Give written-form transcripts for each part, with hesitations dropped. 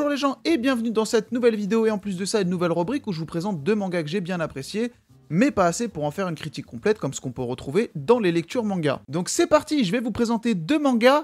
Bonjour les gens et bienvenue dans cette nouvelle vidéo et en plus de ça une nouvelle rubrique où je vous présente deux mangas que j'ai bien appréciés, mais pas assez pour en faire une critique complète comme ce qu'on peut retrouver dans les lectures manga. Donc c'est parti, je vais vous présenter deux mangas.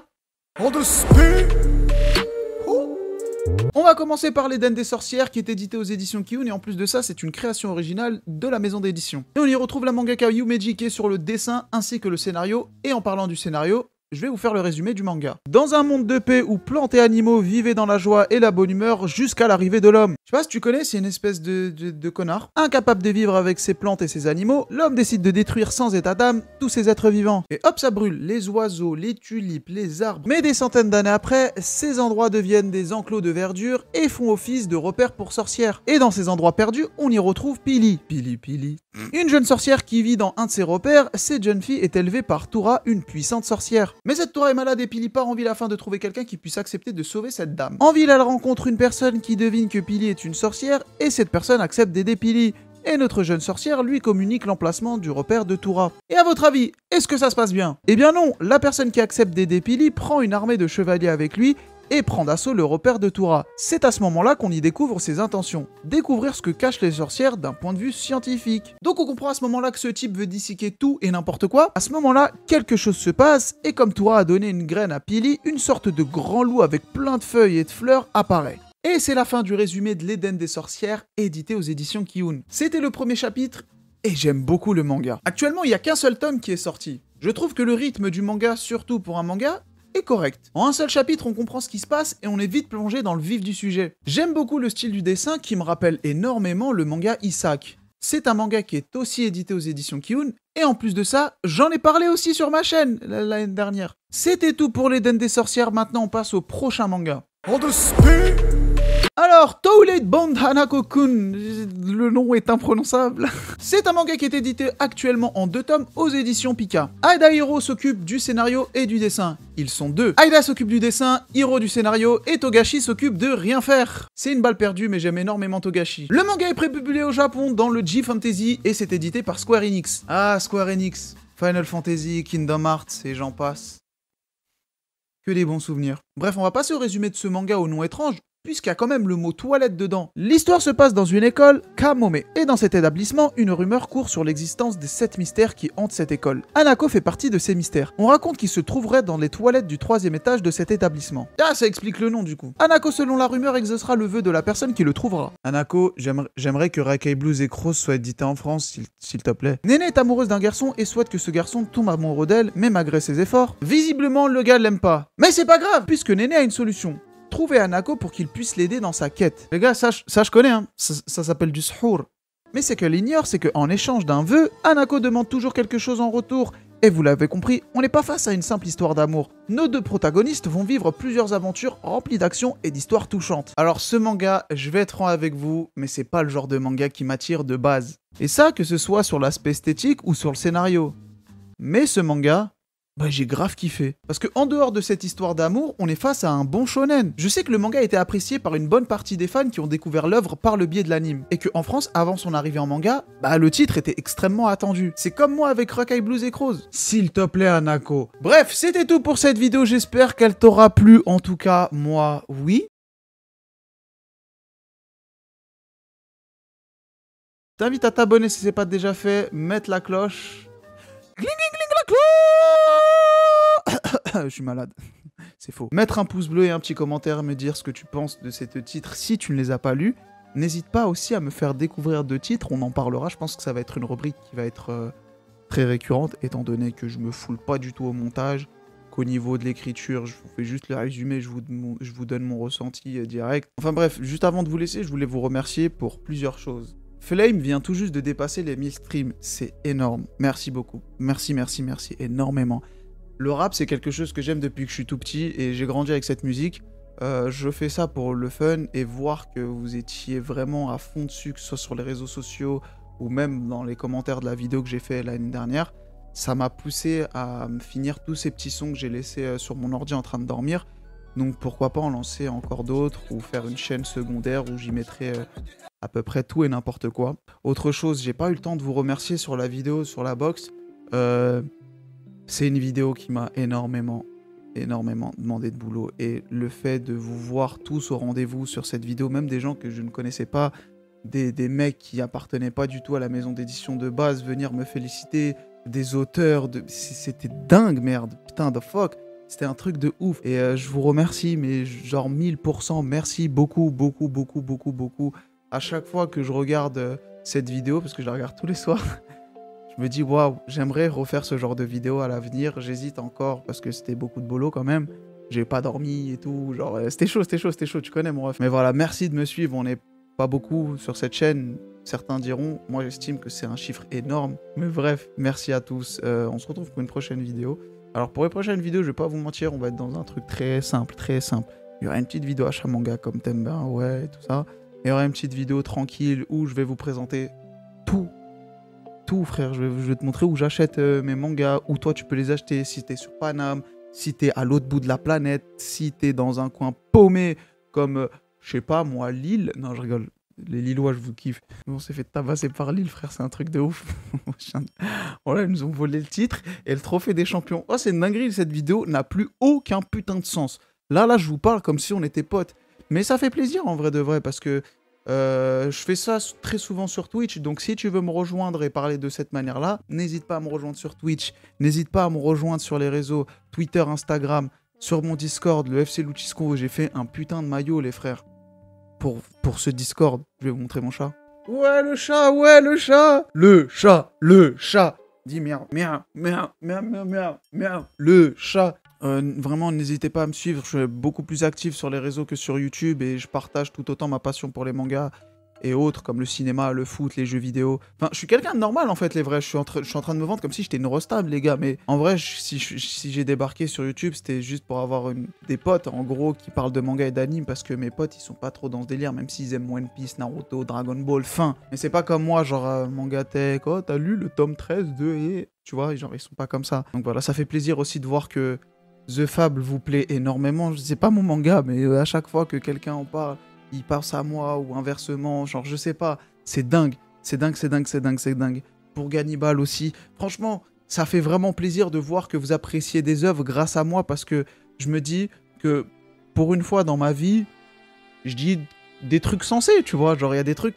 On va commencer par l'Éden des sorcières qui est édité aux éditions Kiyun et en plus de ça c'est une création originale de la maison d'édition. Et on y retrouve la mangaka Yumeji qui est sur le dessin ainsi que le scénario, et en parlant du scénario, je vais vous faire le résumé du manga. Dans un monde de paix où plantes et animaux vivaient dans la joie et la bonne humeur jusqu'à l'arrivée de l'homme. Je sais pas si tu connais, c'est une espèce de connard. Incapable de vivre avec ses plantes et ses animaux, l'homme décide de détruire sans état d'âme tous ces êtres vivants. Et hop, ça brûle. Les oiseaux, les tulipes, les arbres. Mais des centaines d'années après, ces endroits deviennent des enclos de verdure et font office de repères pour sorcières. Et dans ces endroits perdus, on y retrouve Pili. Pili. Une jeune sorcière qui vit dans un de ses repères. Cette jeune fille est élevée par Toura, une puissante sorcière. Mais cette Toura est malade et Pili part en ville afin de trouver quelqu'un qui puisse accepter de sauver cette dame. En ville, elle rencontre une personne qui devine que Pili est une sorcière et cette personne accepte d'aider Pili. Et notre jeune sorcière lui communique l'emplacement du repère de Toura. Et à votre avis, est-ce que ça se passe bien? Eh bien non, la personne qui accepte d'aider Pili prend une armée de chevaliers avec lui et prend d'assaut le repère de Toura. C'est à ce moment-là qu'on y découvre ses intentions. Découvrir ce que cachent les sorcières d'un point de vue scientifique. Donc on comprend à ce moment-là que ce type veut disséquer tout et n'importe quoi. À ce moment-là, quelque chose se passe, et comme Toura a donné une graine à Pili, une sorte de grand loup avec plein de feuilles et de fleurs apparaît. Et c'est la fin du résumé de l'Éden des sorcières, édité aux éditions Kiyun. C'était le premier chapitre, et j'aime beaucoup le manga. Actuellement, il n'y a qu'un seul tome qui est sorti. Je trouve que le rythme du manga, surtout pour un manga, est correct. En un seul chapitre, on comprend ce qui se passe et on est vite plongé dans le vif du sujet. J'aime beaucoup le style du dessin qui me rappelle énormément le manga Isaac. C'est un manga qui est aussi édité aux éditions Kiyun, et en plus de ça, j'en ai parlé aussi sur ma chaîne l'année dernière. C'était tout pour l'Éden des sorcières, maintenant on passe au prochain manga. Alors, Toilet Bond Hanako-kun, le nom est imprononçable. C'est un manga qui est édité actuellement en 2 tomes aux éditions Pika. Aida et Hiro s'occupent du scénario et du dessin. Ils sont 2. Aida s'occupe du dessin, Hiro du scénario et Togashi s'occupe de rien faire. C'est une balle perdue mais j'aime énormément Togashi. Le manga est prépublié au Japon dans le G-Fantasy et c'est édité par Square Enix. Ah, Square Enix, Final Fantasy, Kingdom Hearts et j'en passe. Que des bons souvenirs. Bref, on va passer au résumé de ce manga au nom étrange, puisqu'il y a quand même le mot toilette dedans. L'histoire se passe dans une école, Kamome, et dans cet établissement, une rumeur court sur l'existence des 7 mystères qui hantent cette école. Hanako fait partie de ces mystères. On raconte qu'il se trouverait dans les toilettes du 3e étage de cet établissement. Ah, ça explique le nom du coup. Hanako, selon la rumeur, exaucera le vœu de la personne qui le trouvera. Hanako, j'aimerais que Rakai Blues et Cross soient édités en France, s'il te plaît. Néné est amoureuse d'un garçon et souhaite que ce garçon tombe amoureux d'elle, mais malgré ses efforts, visiblement le gars l'aime pas. Mais c'est pas grave, puisque Néné a une solution. Trouver Hanako pour qu'il puisse l'aider dans sa quête. Les gars, ça je connais, hein. Ça s'appelle du suhoor. Mais c'est qu'elle ignore, c'est qu'en échange d'un vœu, Hanako demande toujours quelque chose en retour. Et vous l'avez compris, on n'est pas face à une simple histoire d'amour. Nos 2 protagonistes vont vivre plusieurs aventures remplies d'action et d'histoires touchantes. Alors ce manga, je vais être franc avec vous, mais c'est pas le genre de manga qui m'attire de base. Et ça, que ce soit sur l'aspect esthétique ou sur le scénario. Mais ce manga, bah j'ai grave kiffé. Parce que en dehors de cette histoire d'amour, on est face à un bon shonen. Je sais que le manga a été apprécié par une bonne partie des fans qui ont découvert l'œuvre par le biais de l'anime. Et qu'en France, avant son arrivée en manga, bah le titre était extrêmement attendu. C'est comme moi avec Rakai Blues et Crows. S'il te plaît Hanako. Bref, c'était tout pour cette vidéo, j'espère qu'elle t'aura plu. En tout cas, moi, oui. T'invite à t'abonner si c'est pas déjà fait, mettre la cloche. Gling gling gling la cloche. Je suis malade, c'est faux. Mettre un pouce bleu et un petit commentaire, me dire ce que tu penses de ces 2 titres si tu ne les as pas lus. N'hésite pas aussi à me faire découvrir 2 titres, on en parlera, je pense que ça va être une rubrique qui va être très récurrente, étant donné que je me foule pas du tout au montage, qu'au niveau de l'écriture, je vous fais juste le résumé, je vous donne mon ressenti direct. Enfin bref, juste avant de vous laisser, je voulais vous remercier pour plusieurs choses. Flame vient tout juste de dépasser les 1000 streams, c'est énorme, merci beaucoup, merci énormément. Le rap, c'est quelque chose que j'aime depuis que je suis tout petit et j'ai grandi avec cette musique. Je fais ça pour le fun et voir que vous étiez vraiment à fond dessus, que ce soit sur les réseaux sociaux ou même dans les commentaires de la vidéo que j'ai fait l'année dernière, ça m'a poussé à finir tous ces petits sons que j'ai laissés sur mon ordi en train de dormir. Donc pourquoi pas en lancer encore d'autres ou faire une chaîne secondaire où j'y mettrai à peu près tout et n'importe quoi. Autre chose, j'ai pas eu le temps de vous remercier sur la vidéo sur la box. C'est une vidéo qui m'a énormément énormément demandé de boulot. Et le fait de vous voir tous au rendez-vous sur cette vidéo, même des gens que je ne connaissais pas, des mecs qui appartenaient pas du tout à la maison d'édition de base, venir me féliciter, des auteurs, c'était dingue, merde, putain, the fuck. C'était un truc de ouf. Et je vous remercie, mais genre 1000%, merci beaucoup, beaucoup, beaucoup, beaucoup, beaucoup. À chaque fois que je regarde cette vidéo, parce que je la regarde tous les soirs, je me dis, waouh, j'aimerais refaire ce genre de vidéo à l'avenir. J'hésite encore parce que c'était beaucoup de boulot quand même. J'ai pas dormi et tout. Genre, c'était chaud, tu connais mon ref. Mais voilà, merci de me suivre. On n'est pas beaucoup sur cette chaîne. Certains diront, moi j'estime que c'est un chiffre énorme. Mais bref, merci à tous. On se retrouve pour une prochaine vidéo. Alors pour les prochaines vidéos, je vais pas vous mentir, on va être dans un truc très simple, très simple. Il y aura une petite vidéo achat manga comme t'aimes bien, ouais, et tout ça. Il y aura une petite vidéo tranquille où je vais vous présenter tout, frère. Je vais te montrer où j'achète mes mangas, où toi tu peux les acheter, si t'es sur Paname, si t'es à l'autre bout de la planète, si t'es dans un coin paumé comme, je sais pas moi, Lille. Non, je rigole. Les Lillois, je vous kiffe. On s'est fait tabasser par Lille, frère, c'est un truc de ouf. Voilà, ils nous ont volé le titre et le trophée des champions. Oh, c'est une dinguerie, cette vidéo n'a plus aucun putain de sens. Là, je vous parle comme si on était potes. Mais ça fait plaisir en vrai de vrai parce que je fais ça très souvent sur Twitch. Donc si tu veux me rejoindre et parler de cette manière-là, n'hésite pas à me rejoindre sur Twitch. N'hésite pas à me rejoindre sur les réseaux Twitter, Instagram, sur mon Discord, le FC Luchisco, où j'ai fait un putain de maillot, les frères. Pour ce Discord, je vais vous montrer mon chat. Ouais, le chat, ouais, le chat. Le chat. Dis miaou, miaou, miaou, miaou, miaou, miaou, miaou. Le chat. Vraiment, n'hésitez pas à me suivre. Je suis beaucoup plus actif sur les réseaux que sur YouTube et je partage tout autant ma passion pour les mangas et autres comme le cinéma, le foot, les jeux vidéo. Enfin, je suis quelqu'un de normal en fait, les vrais. Je suis en train de me vendre comme si j'étais une rostable, les gars. Mais en vrai, si j'ai débarqué sur YouTube, c'était juste pour avoir des potes, en gros, qui parlent de manga et d'anime parce que mes potes, ils sont pas trop dans ce délire, même s'ils aiment One Piece, Naruto, Dragon Ball, fin. Mais c'est pas comme moi, genre manga tech, oh, t'as lu le tome 13 de et. Tu vois, genre, ils sont pas comme ça. Donc voilà, ça fait plaisir aussi de voir que The Fable vous plaît énormément. C'est pas mon manga, mais à chaque fois que quelqu'un en parle, il pense à moi ou inversement, genre je sais pas, c'est dingue, c'est dingue. Pour Gannibal aussi, franchement, ça fait vraiment plaisir de voir que vous appréciez des œuvres grâce à moi parce que je me dis que pour une fois dans ma vie, je dis des trucs sensés, tu vois, genre il y a des trucs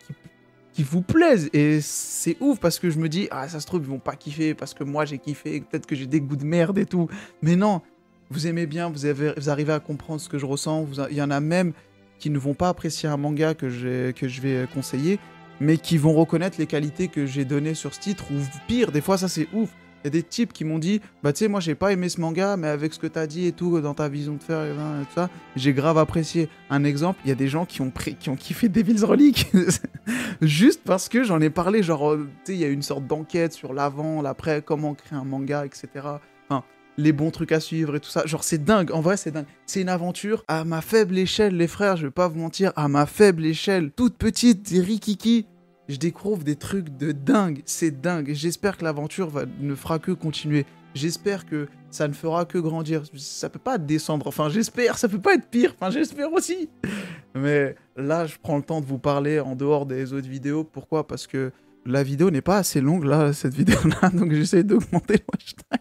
qui vous plaisent et c'est ouf parce que je me dis, ah ça se trouve ils vont pas kiffer parce que moi j'ai kiffé, peut-être que j'ai des goûts de merde et tout, mais non, vous aimez bien, vous arrivez à comprendre ce que je ressens, il y en a même qui ne vont pas apprécier un manga que je vais conseiller, mais qui vont reconnaître les qualités que j'ai données sur ce titre, ou pire, des fois ça c'est ouf. Il y a des types qui m'ont dit, bah tu sais, moi j'ai pas aimé ce manga, mais avec ce que t'as dit et tout, dans ta vision de faire et tout ça, j'ai grave apprécié. Un exemple, il y a des gens qui ont kiffé Devil's Relic, juste parce que j'en ai parlé, genre, tu sais, il y a une sorte d'enquête sur l'avant, l'après, comment créer un manga, etc. Enfin, les bons trucs à suivre et tout ça. Genre, c'est dingue. En vrai, c'est dingue. C'est une aventure à ma faible échelle, les frères. Je vais pas vous mentir. À ma faible échelle, toute petite, rikiki, je découvre des trucs de dingue. C'est dingue. J'espère que l'aventure ne fera que continuer. J'espère que ça ne fera que grandir. Ça peut pas descendre. Enfin, j'espère. Ça peut pas être pire. Enfin, j'espère aussi. Mais là, je prends le temps de vous parler en dehors des autres vidéos. Pourquoi? Parce que la vidéo n'est pas assez longue, là, cette vidéo-là. Donc, j'essaie d'augmenter le watch time.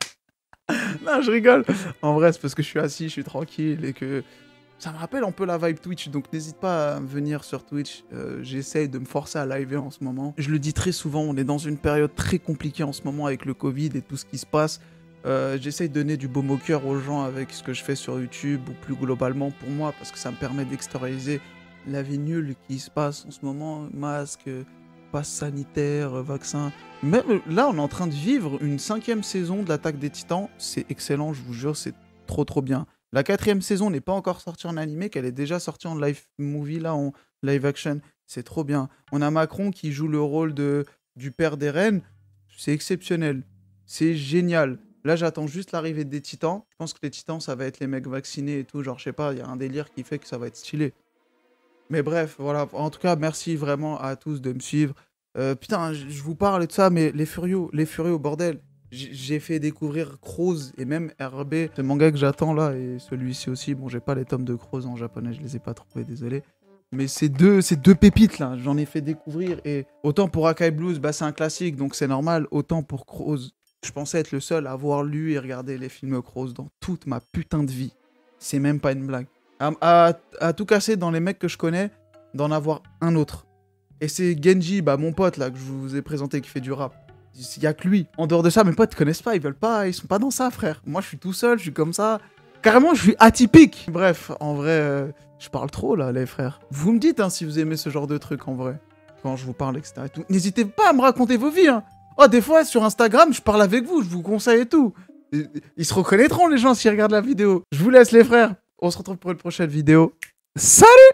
Non, je rigole. En vrai, c'est parce que je suis assis, je suis tranquille et que ça me rappelle un peu la vibe Twitch. Donc, n'hésite pas à venir sur Twitch. J'essaye de me forcer à live en ce moment. Je le dis très souvent, on est dans une période très compliquée en ce moment avec le Covid et tout ce qui se passe. J'essaye de donner du baume au cœur aux gens avec ce que je fais sur YouTube ou plus globalement pour moi parce que ça me permet d'extérioriser la vie nulle qui se passe en ce moment. Masque, passe sanitaire, vaccin. Même là, on est en train de vivre une 5e saison de l'Attaque des Titans. C'est excellent, je vous jure, c'est trop bien. La 4e saison n'est pas encore sortie en animé, qu'elle est déjà sortie en live movie, là, en live action. C'est trop bien. On a Macron qui joue le rôle du père des reines. C'est exceptionnel. C'est génial. Là, j'attends juste l'arrivée des Titans. Je pense que les Titans, ça va être les mecs vaccinés et tout. Genre, je sais pas, il y a un délire qui fait que ça va être stylé. Mais bref, voilà. En tout cas, merci vraiment à tous de me suivre. Putain, je vous parle de ça, mais les Furios, bordel. J'ai fait découvrir Crows et même RB, ce manga que j'attends là, et celui-ci aussi. Bon, j'ai pas les tomes de Crows en japonais, je les ai pas trouvés, désolé. Mais ces deux pépites là, j'en ai fait découvrir. Et autant pour Akai Blues, bah c'est un classique, donc c'est normal. Autant pour Crows, Je pensais être le seul à avoir lu et regardé les films Crows dans toute ma putain de vie. C'est même pas une blague. À tout casser dans les mecs que je connais, d'en avoir un autre. Et c'est Genji, bah mon pote là, que je vous ai présenté, qui fait du rap. Il y a que lui. En dehors de ça, mes potes connaissent pas, ils veulent pas, ils sont pas dans ça, frère. Moi, je suis tout seul, je suis comme ça. Carrément, je suis atypique. Bref, en vrai, je parle trop là, les frères. Vous me dites hein, si vous aimez ce genre de truc en vrai. Quand je vous parle, etc. et tout. N'hésitez pas à me raconter vos vies. Hein. Oh, des fois, sur Instagram, je parle avec vous, je vous conseille et tout. Ils se reconnaîtront, les gens, s'ils regardent la vidéo. Je vous laisse, les frères. On se retrouve pour une prochaine vidéo. Salut!